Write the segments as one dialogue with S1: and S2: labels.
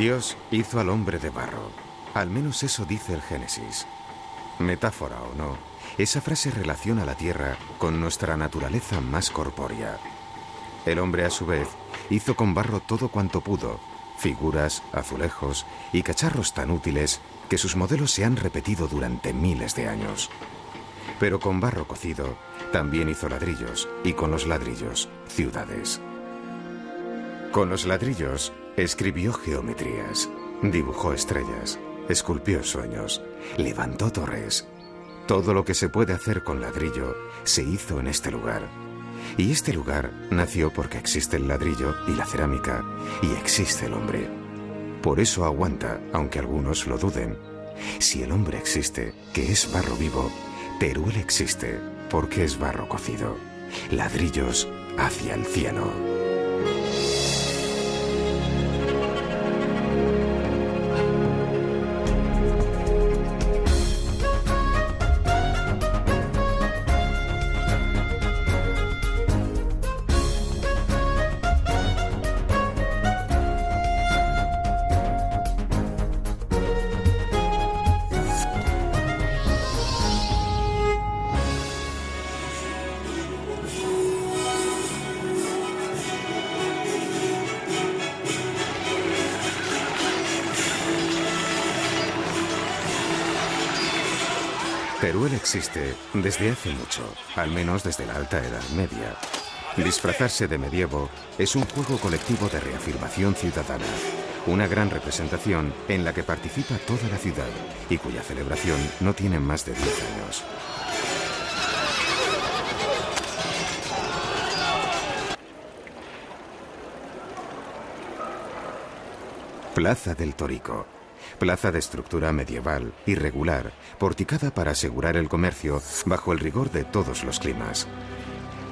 S1: Dios hizo al hombre de barro. Al menos eso dice el Génesis. Metáfora o no, esa frase relaciona la tierra con nuestra naturaleza más corpórea. El hombre, a su vez, hizo con barro todo cuanto pudo, figuras, azulejos y cacharros tan útiles que sus modelos se han repetido durante miles de años. Pero con barro cocido también hizo ladrillos, y con los ladrillos, ciudades. Con los ladrillos escribió geometrías, dibujó estrellas, esculpió sueños, levantó torres. Todo lo que se puede hacer con ladrillo se hizo en este lugar. Y este lugar nació porque existe el ladrillo y la cerámica, y existe el hombre. Por eso aguanta, aunque algunos lo duden. Si el hombre existe, que es barro vivo, Teruel existe, porque es barro cocido. Ladrillos hacia el cielo. Teruel existe desde hace mucho, al menos desde la Alta Edad Media. Disfrazarse de medievo es un juego colectivo de reafirmación ciudadana, una gran representación en la que participa toda la ciudad y cuya celebración no tiene más de 10 años. Plaza del Torico. Plaza de estructura medieval, irregular, porticada para asegurar el comercio bajo el rigor de todos los climas.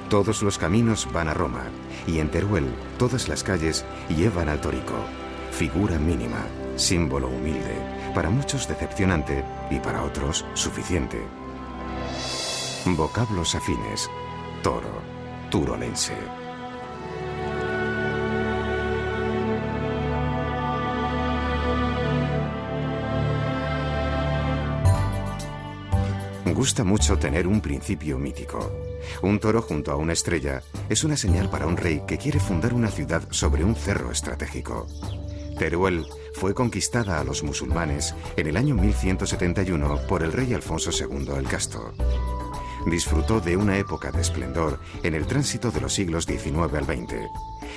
S1: Todos los caminos van a Roma, y en Teruel todas las calles llevan al Torico. Figura mínima, símbolo humilde, para muchos decepcionante y para otros suficiente. Vocablos afines: toro, turolense. Gusta mucho tener un principio mítico. Un toro junto a una estrella es una señal para un rey que quiere fundar una ciudad sobre un cerro estratégico. Teruel fue conquistada a los musulmanes en el año 1171 por el rey Alfonso II el Casto. Disfrutó de una época de esplendor en el tránsito de los siglos XIX al XX.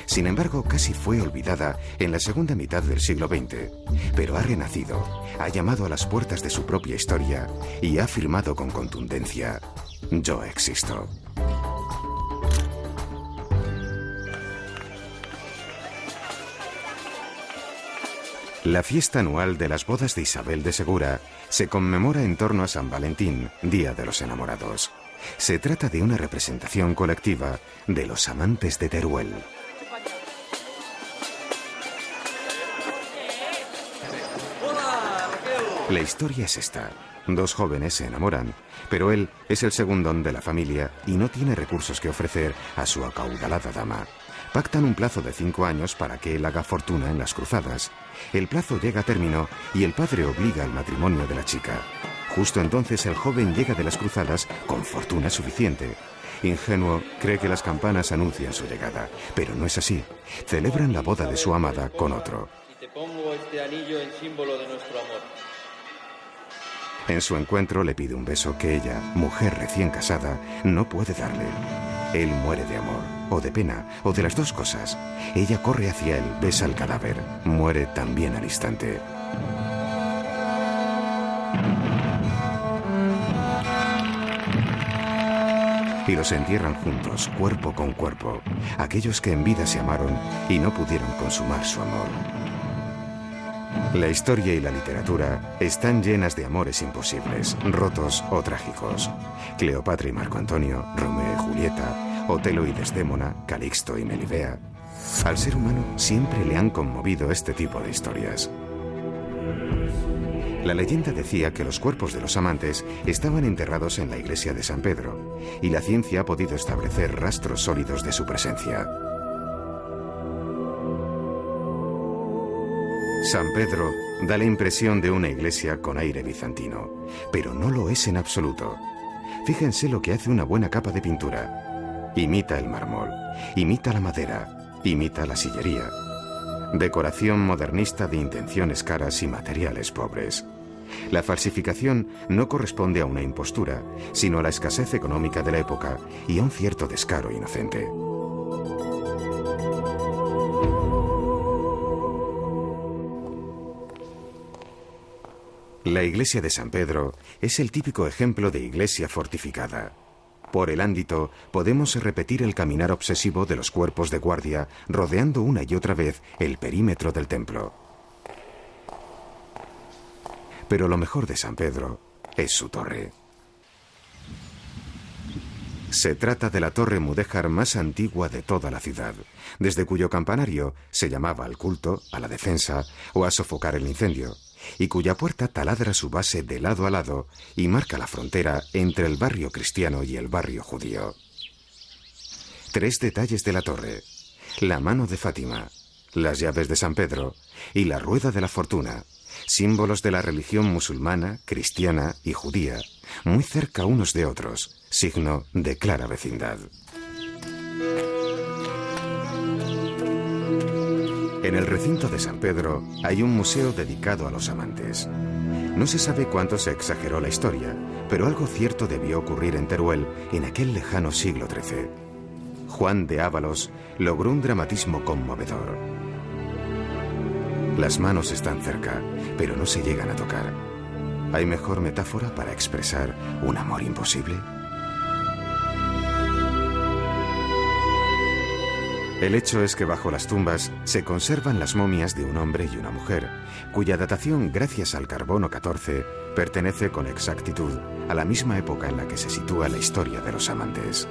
S1: Sin embargo, casi fue olvidada en la segunda mitad del siglo XX, pero ha renacido, ha llamado a las puertas de su propia historia y ha afirmado con contundencia: yo existo. La fiesta anual de las bodas de Isabel de Segura se conmemora en torno a San Valentín, Día de los Enamorados. Se trata de una representación colectiva de los amantes de Teruel. La historia es esta. Dos jóvenes se enamoran, pero él es el segundón de la familia y no tiene recursos que ofrecer a su acaudalada dama. Pactan un plazo de 5 años para que él haga fortuna en las cruzadas. El plazo llega a término y el padre obliga al matrimonio de la chica. Justo entonces el joven llega de las cruzadas con fortuna suficiente. Ingenuo, cree que las campanas anuncian su llegada, pero no es así. Celebran la boda de su amada con otro.
S2: Y te pongo este anillo en símbolo de nuestro amor.
S1: En su encuentro le pide un beso que ella, mujer recién casada, no puede darle. Él muere de amor, o de pena, o de las dos cosas. Ella corre hacia él, besa el cadáver, muere también al instante. Y los entierran juntos, cuerpo con cuerpo, aquellos que en vida se amaron y no pudieron consumar su amor. La historia y la literatura están llenas de amores imposibles, rotos o trágicos. Cleopatra y Marco Antonio, Romeo y Julieta, Otelo y Desdémona, Calixto y Melibea. Al ser humano siempre le han conmovido este tipo de historias. La leyenda decía que los cuerpos de los amantes estaban enterrados en la iglesia de San Pedro, y la ciencia ha podido establecer rastros sólidos de su presencia. San Pedro da la impresión de una iglesia con aire bizantino, pero no lo es en absoluto. Fíjense lo que hace una buena capa de pintura. Imita el mármol, imita la madera, imita la sillería. Decoración modernista de intenciones caras y materiales pobres. La falsificación no corresponde a una impostura, sino a la escasez económica de la época y a un cierto descaro inocente. La iglesia de San Pedro es el típico ejemplo de iglesia fortificada. Por el ámbito podemos repetir el caminar obsesivo de los cuerpos de guardia rodeando una y otra vez el perímetro del templo. Pero lo mejor de San Pedro es su torre. Se trata de la torre mudéjar más antigua de toda la ciudad, desde cuyo campanario se llamaba al culto, a la defensa o a sofocar el incendio, y cuya puerta taladra su base de lado a lado y marca la frontera entre el barrio cristiano y el barrio judío. 3 detalles de la torre: la mano de Fátima, las llaves de San Pedro y la rueda de la fortuna, símbolos de la religión musulmana, cristiana y judía, muy cerca unos de otros, signo de clara vecindad. En el recinto de San Pedro hay un museo dedicado a los amantes. No se sabe cuánto se exageró la historia, pero algo cierto debió ocurrir en Teruel en aquel lejano siglo XIII. Juan de Ávalos logró un dramatismo conmovedor. Las manos están cerca, pero no se llegan a tocar. ¿Hay mejor metáfora para expresar un amor imposible? El hecho es que bajo las tumbas se conservan las momias de un hombre y una mujer, cuya datación, gracias al carbono 14, pertenece con exactitud a la misma época en la que se sitúa la historia de los amantes.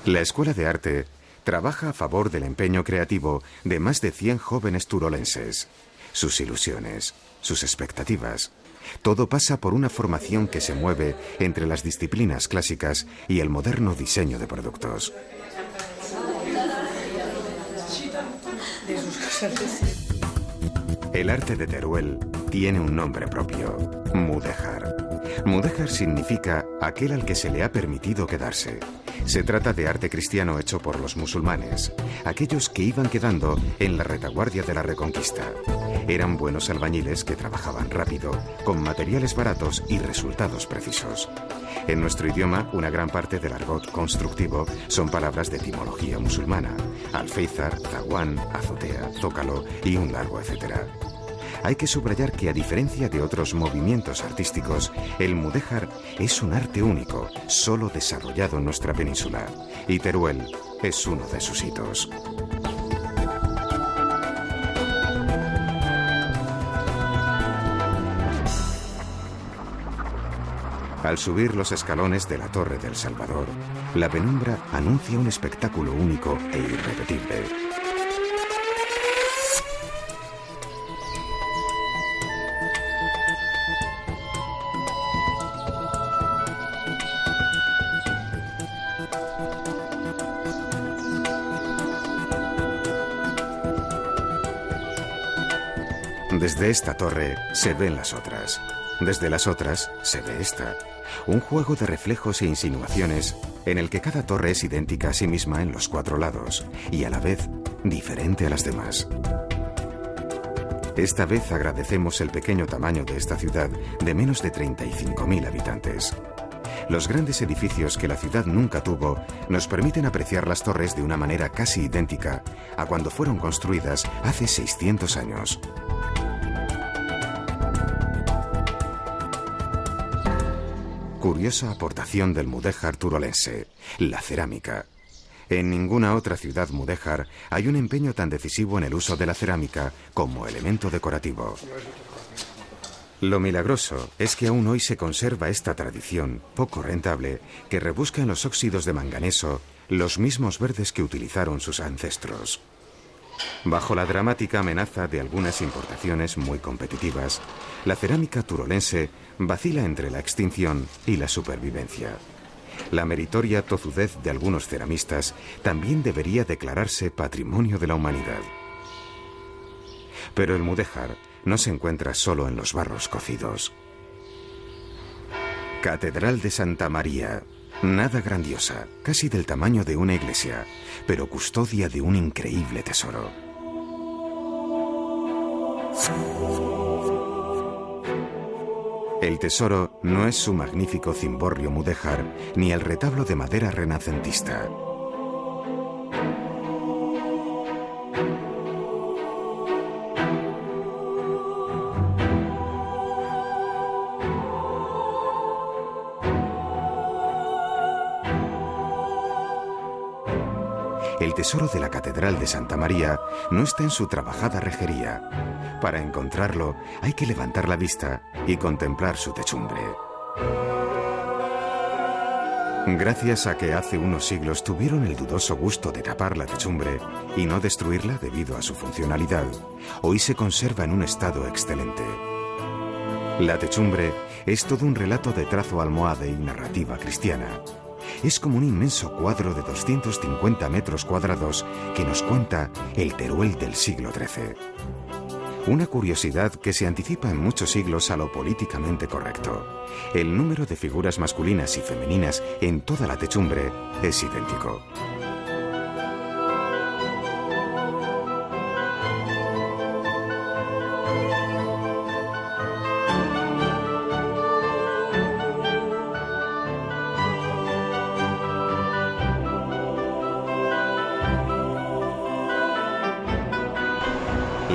S1: La Escuela de Arte trabaja a favor del empeño creativo de más de 100 jóvenes turolenses. Sus ilusiones, sus expectativas, todo pasa por una formación que se mueve entre las disciplinas clásicas y el moderno diseño de productos. El arte de Teruel tiene un nombre propio: mudéjar. Mudéjar significa aquel al que se le ha permitido quedarse. Se trata de arte cristiano hecho por los musulmanes, aquellos que iban quedando en la retaguardia de la Reconquista. Eran buenos albañiles que trabajaban rápido, con materiales baratos y resultados precisos. En nuestro idioma, una gran parte del argot constructivo son palabras de etimología musulmana: alféizar, zaguán, azotea, zócalo y un largo etcétera. Hay que subrayar que, a diferencia de otros movimientos artísticos, el mudéjar es un arte único, solo desarrollado en nuestra península, y Teruel es uno de sus hitos. Al subir los escalones de la Torre del Salvador, la penumbra anuncia un espectáculo único e irrepetible. Desde esta torre se ven las otras. Desde las otras se ve esta. Un juego de reflejos e insinuaciones en el que cada torre es idéntica a sí misma en los 4 lados y a la vez diferente a las demás. Esta vez agradecemos el pequeño tamaño de esta ciudad de menos de 35.000 habitantes. Los grandes edificios que la ciudad nunca tuvo nos permiten apreciar las torres de una manera casi idéntica a cuando fueron construidas hace 600 años. Curiosa aportación del mudéjar turolense: la cerámica. En ninguna otra ciudad mudéjar hay un empeño tan decisivo en el uso de la cerámica como elemento decorativo. Lo milagroso es que aún hoy se conserva esta tradición, poco rentable, que rebusca en los óxidos de manganeso los mismos verdes que utilizaron sus ancestros. Bajo la dramática amenaza de algunas importaciones muy competitivas, la cerámica turolense vacila entre la extinción y la supervivencia. La meritoria tozudez de algunos ceramistas también debería declararse Patrimonio de la Humanidad. Pero el mudéjar no se encuentra solo en los barros cocidos. Catedral de Santa María. Nada grandiosa, casi del tamaño de una iglesia, pero custodia de un increíble tesoro. El tesoro no es su magnífico cimborrio mudéjar ni el retablo de madera renacentista. El tesoro de la Catedral de Santa María no está en su trabajada rejería. Para encontrarlo hay que levantar la vista y contemplar su techumbre. Gracias a que hace unos siglos tuvieron el dudoso gusto de tapar la techumbre y no destruirla debido a su funcionalidad, hoy se conserva en un estado excelente. La techumbre es todo un relato de trazo almohade y narrativa cristiana. Es como un inmenso cuadro de 250 metros cuadrados que nos cuenta el Teruel del siglo XIII. Una curiosidad que se anticipa en muchos siglos a lo políticamente correcto. El número de figuras masculinas y femeninas en toda la techumbre es idéntico.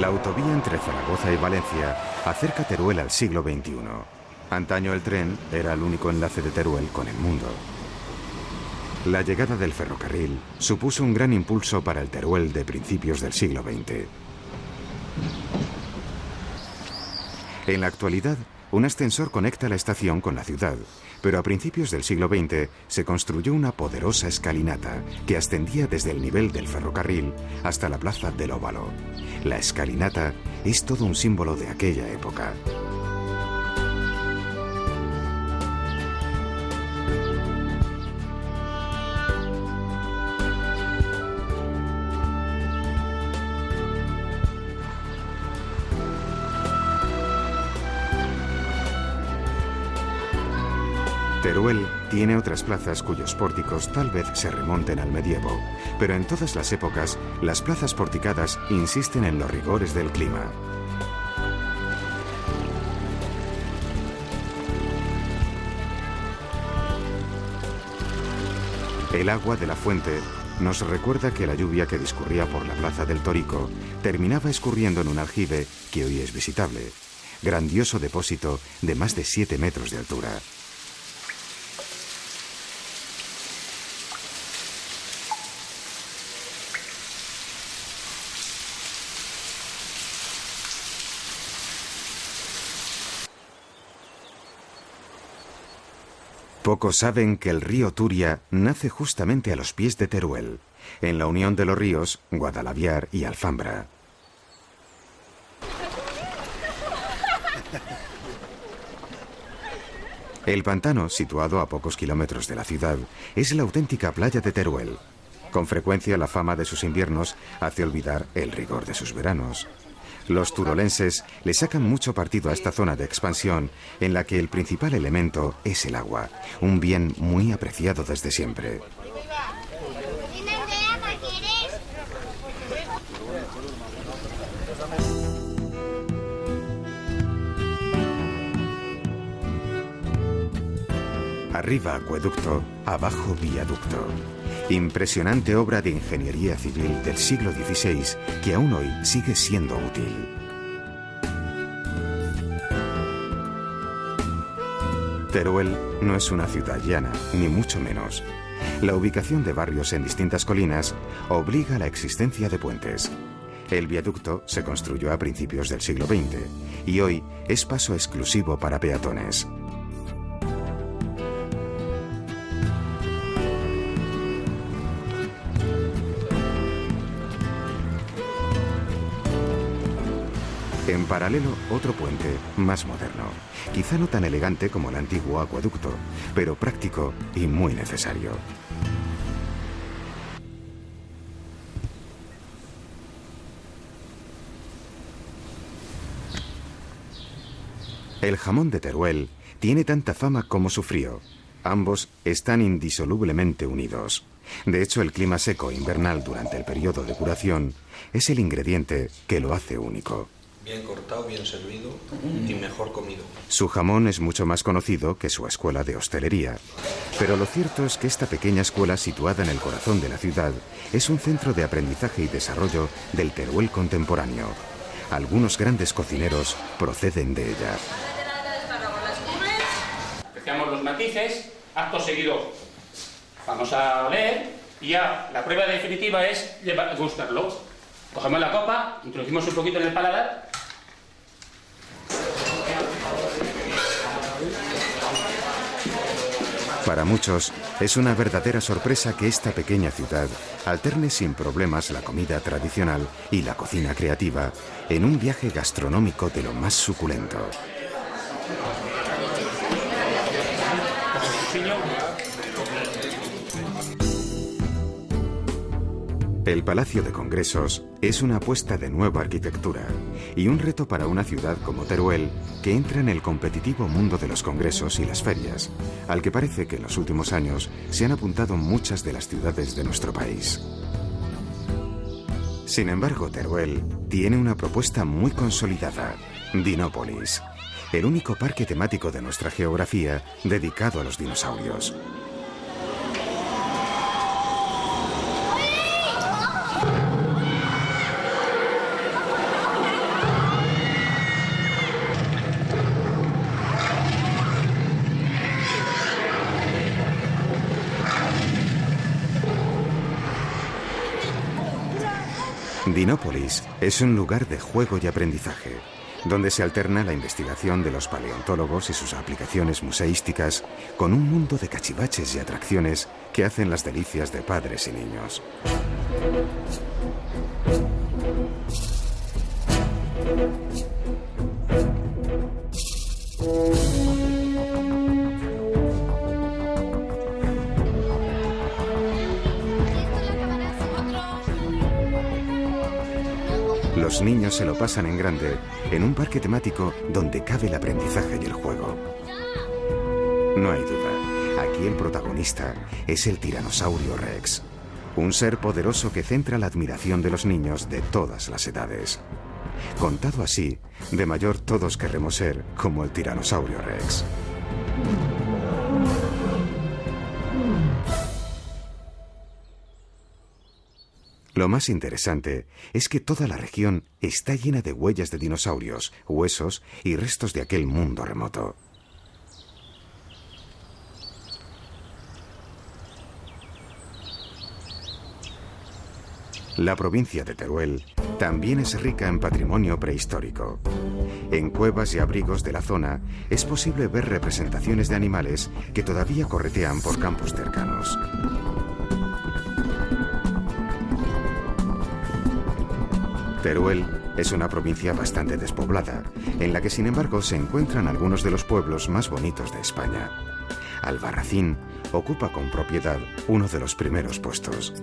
S1: La autovía entre Zaragoza y Valencia acerca Teruel al siglo XXI. Antaño el tren era el único enlace de Teruel con el mundo. La llegada del ferrocarril supuso un gran impulso para el Teruel de principios del siglo XX. En la actualidad, un ascensor conecta la estación con la ciudad, pero a principios del siglo XX se construyó una poderosa escalinata que ascendía desde el nivel del ferrocarril hasta la plaza del Óvalo. La escalinata es todo un símbolo de aquella época. Teruel tiene otras plazas cuyos pórticos tal vez se remonten al medievo, pero en todas las épocas las plazas porticadas insisten en los rigores del clima. El agua de la fuente nos recuerda que la lluvia que discurría por la plaza del Torico terminaba escurriendo en un aljibe que hoy es visitable, grandioso depósito de más de 7 metros de altura. Pocos saben que el río Turia nace justamente a los pies de Teruel, en la unión de los ríos Guadalaviar y Alfambra. El pantano, situado a pocos kilómetros de la ciudad, es la auténtica playa de Teruel. Con frecuencia la fama de sus inviernos hace olvidar el rigor de sus veranos. Los turolenses le sacan mucho partido a esta zona de expansión en la que el principal elemento es el agua, un bien muy apreciado desde siempre. Arriba acueducto, abajo viaducto. Impresionante obra de ingeniería civil del siglo XVI que aún hoy sigue siendo útil. Teruel no es una ciudad llana, ni mucho menos. La ubicación de barrios en distintas colinas obliga a la existencia de puentes. El viaducto se construyó a principios del siglo XX y hoy es paso exclusivo para peatones. En paralelo, otro puente, más moderno. Quizá no tan elegante como el antiguo acueducto, pero práctico y muy necesario. El jamón de Teruel tiene tanta fama como su frío. Ambos están indisolublemente unidos. De hecho, el clima seco invernal durante el periodo de curación es el ingrediente que lo hace único.
S3: Bien cortado, bien servido y mejor comido.
S1: Su jamón es mucho más conocido que su escuela de hostelería. Pero lo cierto es que esta pequeña escuela situada en el corazón de la ciudad es un centro de aprendizaje y desarrollo del Teruel contemporáneo. Algunos grandes cocineros proceden de ella.
S4: Apreciamos los matices, acto seguido vamos a oler y ya la prueba definitiva es gustarlo. Cogemos la copa, introducimos un poquito en el paladar.
S1: Para muchos es una verdadera sorpresa que esta pequeña ciudad alterne sin problemas la comida tradicional y la cocina creativa en un viaje gastronómico de lo más suculento. El Palacio de Congresos es una apuesta de nueva arquitectura y un reto para una ciudad como Teruel que entra en el competitivo mundo de los congresos y las ferias, al que parece que en los últimos años se han apuntado muchas de las ciudades de nuestro país. Sin embargo, Teruel tiene una propuesta muy consolidada, Dinópolis, el único parque temático de nuestra geografía dedicado a los dinosaurios. Dinópolis es un lugar de juego y aprendizaje, donde se alterna la investigación de los paleontólogos y sus aplicaciones museísticas con un mundo de cachivaches y atracciones que hacen las delicias de padres y niños. Los niños se lo pasan en grande en un parque temático donde cabe el aprendizaje y el juego. No hay duda, aquí el protagonista es el Tiranosaurio Rex, un ser poderoso que centra la admiración de los niños de todas las edades. Contado así, de mayor todos querremos ser como el Tiranosaurio Rex. Lo más interesante es que toda la región está llena de huellas de dinosaurios, huesos y restos de aquel mundo remoto. La provincia de Teruel también es rica en patrimonio prehistórico. En cuevas y abrigos de la zona es posible ver representaciones de animales que todavía corretean por campos cercanos. Teruel es una provincia bastante despoblada, en la que sin embargo se encuentran algunos de los pueblos más bonitos de España. Albarracín ocupa con propiedad uno de los primeros puestos.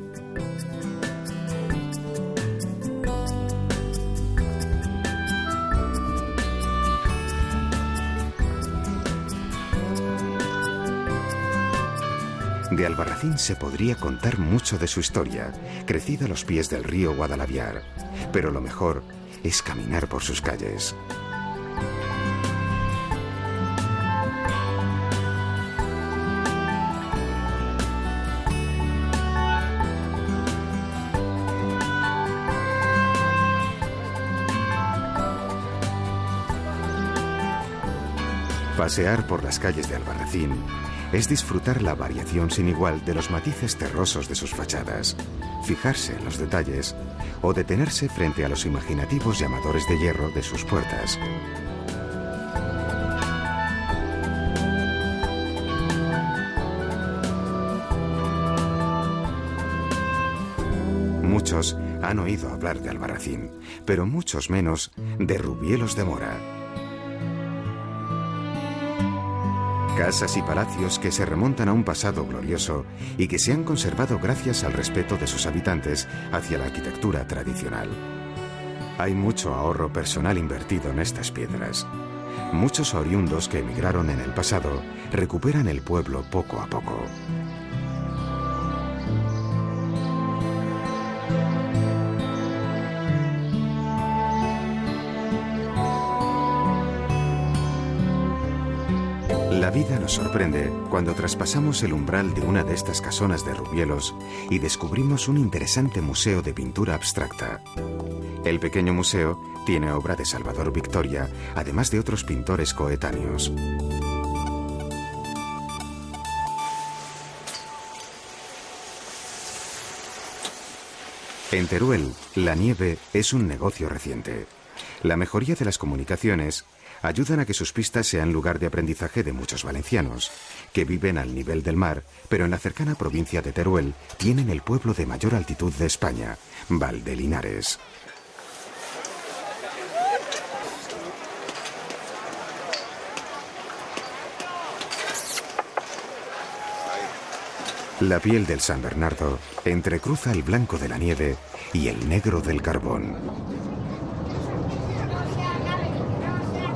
S1: De Albarracín se podría contar mucho de su historia, crecida a los pies del río Guadalaviar, pero lo mejor es caminar por sus calles. Pasear por las calles de Albarracín es disfrutar la variación sin igual de los matices terrosos de sus fachadas, fijarse en los detalles o detenerse frente a los imaginativos llamadores de hierro de sus puertas. Muchos han oído hablar de Albarracín, pero muchos menos de Rubielos de Mora. Casas y palacios que se remontan a un pasado glorioso y que se han conservado gracias al respeto de sus habitantes hacia la arquitectura tradicional. Hay mucho ahorro personal invertido en estas piedras. Muchos oriundos que emigraron en el pasado recuperan el pueblo poco a poco. La vida nos sorprende cuando traspasamos el umbral de una de estas casonas de Rubielos y descubrimos un interesante museo de pintura abstracta. El pequeño museo tiene obra de Salvador Victoria, además de otros pintores coetáneos. En Teruel, la nieve es un negocio reciente. La mejoría de las comunicaciones ayudan a que sus pistas sean lugar de aprendizaje de muchos valencianos, que viven al nivel del mar, pero en la cercana provincia de Teruel tienen el pueblo de mayor altitud de España, Valdelinares. La piel del San Bernardo entrecruza el blanco de la nieve y el negro del carbón.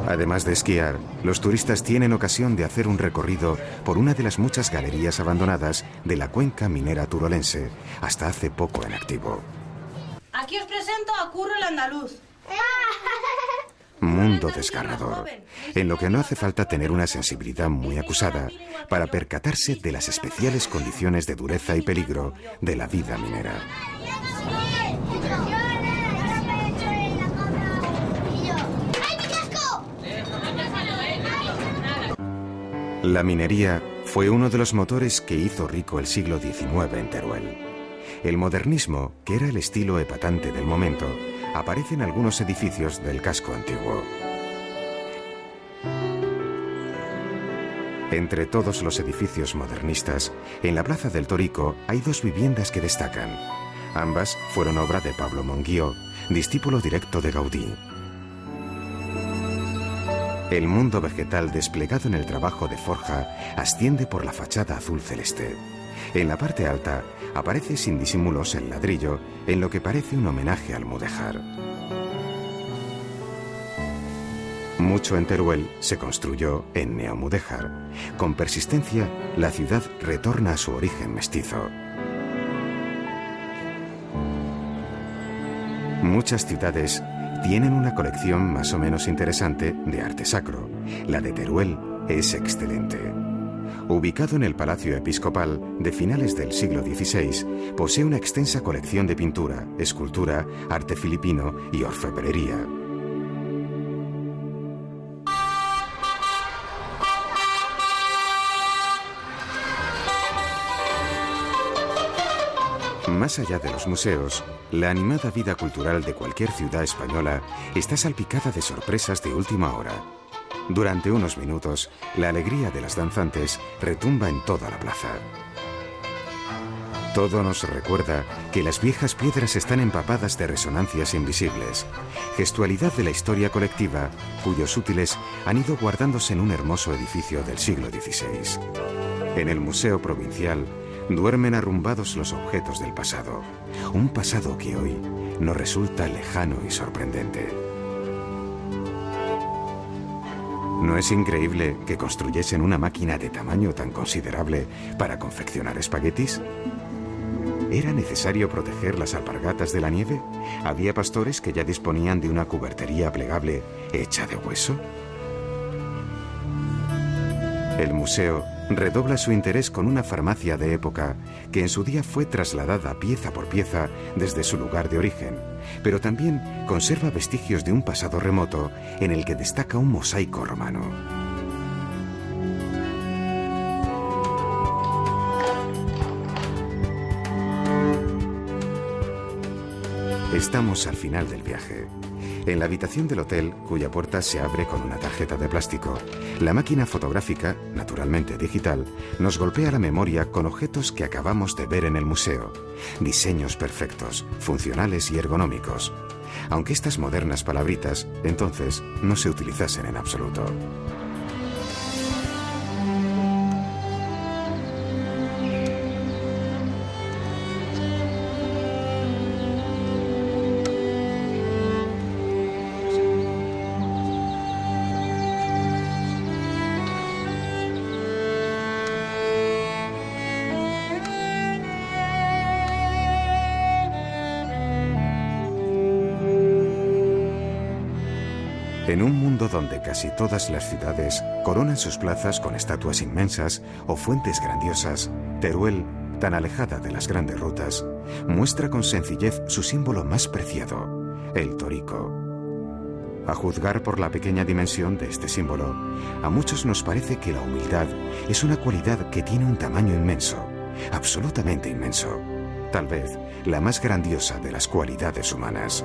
S1: Además de esquiar, los turistas tienen ocasión de hacer un recorrido por una de las muchas galerías abandonadas de la cuenca minera turolense, hasta hace poco en activo.
S5: Aquí os presento a Curro el Andaluz.
S1: Mundo desgarrador, en lo que no hace falta tener una sensibilidad muy acusada para percatarse de las especiales condiciones de dureza y peligro de la vida minera. La minería fue uno de los motores que hizo rico el siglo XIX en Teruel. El modernismo, que era el estilo epatante del momento, aparece en algunos edificios del casco antiguo. Entre todos los edificios modernistas, en la Plaza del Torico hay dos viviendas que destacan. Ambas fueron obra de Pablo Monguió, discípulo directo de Gaudí. El mundo vegetal desplegado en el trabajo de forja asciende por la fachada azul celeste. En la parte alta aparece sin disimulos el ladrillo, en lo que parece un homenaje al mudéjar. Mucho en Teruel se construyó en neomudéjar. Con persistencia, la ciudad retorna a su origen mestizo. Muchas ciudades tienen una colección más o menos interesante de arte sacro. La de Teruel es excelente. Ubicado en el Palacio Episcopal de finales del siglo XVI, posee una extensa colección de pintura, escultura, arte filipino y orfebrería. Más allá de los museos, la animada vida cultural de cualquier ciudad española está salpicada de sorpresas de última hora. Durante unos minutos, la alegría de las danzantes retumba en toda la plaza. Todo nos recuerda que las viejas piedras están empapadas de resonancias invisibles, gestualidad de la historia colectiva, cuyos útiles han ido guardándose en un hermoso edificio del siglo XVI. En el Museo Provincial duermen arrumbados los objetos del pasado, un pasado que hoy nos resulta lejano y sorprendente. ¿No es increíble que construyesen una máquina de tamaño tan considerable para confeccionar espaguetis? ¿Era necesario proteger las alpargatas de la nieve? ¿Había pastores que ya disponían de una cubertería plegable hecha de hueso? El museo redobla su interés con una farmacia de época que en su día fue trasladada pieza por pieza desde su lugar de origen, pero también conserva vestigios de un pasado remoto en el que destaca un mosaico romano. Estamos al final del viaje. En la habitación del hotel, cuya puerta se abre con una tarjeta de plástico, la máquina fotográfica, naturalmente digital, nos golpea la memoria con objetos que acabamos de ver en el museo. Diseños perfectos, funcionales y ergonómicos. Aunque estas modernas palabritas, entonces, no se utilizasen en absoluto. En un mundo donde casi todas las ciudades coronan sus plazas con estatuas inmensas o fuentes grandiosas, Teruel, tan alejada de las grandes rutas, muestra con sencillez su símbolo más preciado, el torico. A juzgar por la pequeña dimensión de este símbolo, a muchos nos parece que la humildad es una cualidad que tiene un tamaño inmenso, absolutamente inmenso, tal vez la más grandiosa de las cualidades humanas.